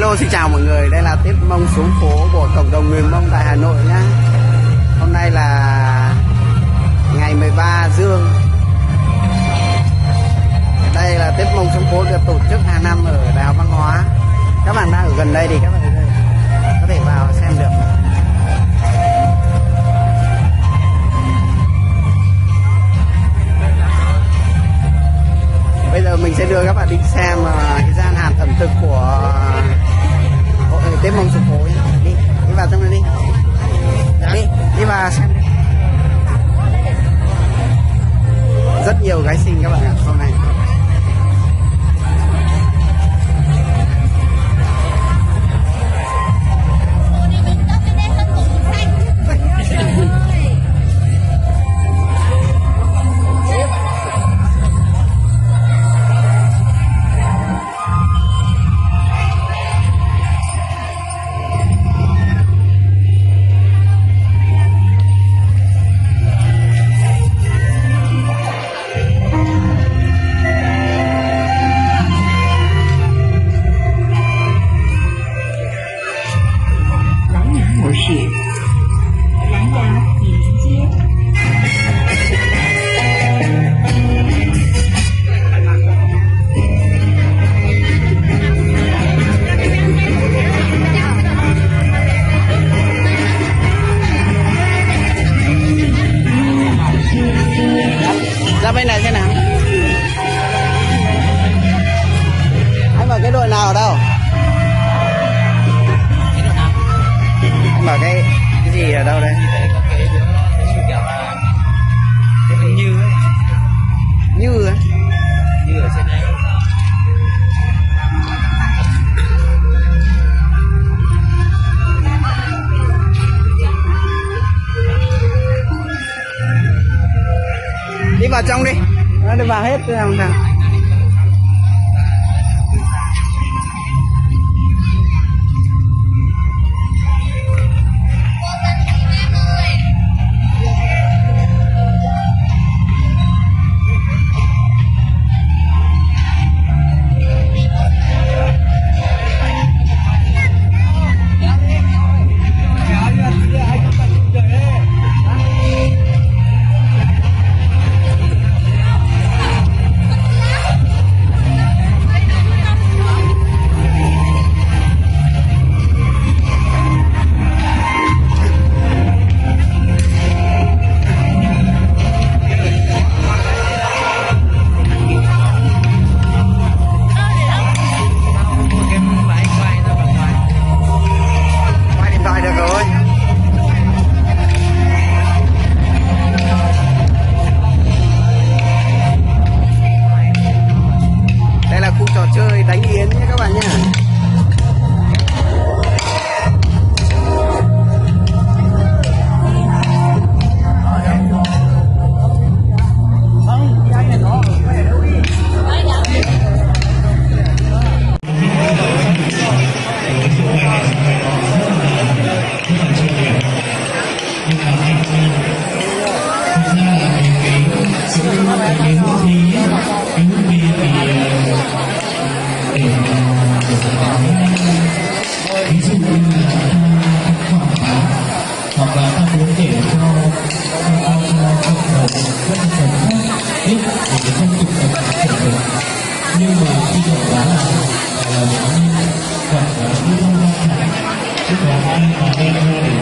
Hello, xin chào mọi người, đây là tiếp Mông xuống phố của cộng đồng người Mông tại Hà Nội nhá. Hôm nay là ngày 13 Dương. Đây là tiếp Mông xuống phố được tổ chức hàng năm ở Đại học Văn hóa. Các bạn đang ở gần đây thì các bạn có thể vào xem được. Bây giờ mình sẽ đưa các bạn đi xem cái gian hàng ẩm thực của tiếp Mông xuống phố. Đi vào trong này đi. Đi vào xem. Rất nhiều gái xinh các bạn ạ hôm nay. Ra bên này xem nào. Anh bảo cái đội nào ở đâu? Anh bảo cái gì ở đâu đây? Như ấy. Như á? Như ở trên đây. Đi vào trong đi, nó vào hết rồi không nào. Chơi đánh yến nhé các bạn nhé. Ví dụ như là quảng bá hoặc là ta muốn để cho cộng đồng rất là cần khác biết về cái phong tục tập quán của mình, nhưng mà khi quảng bá là quảng bá như không ra cả, tức là ai mà đem ra để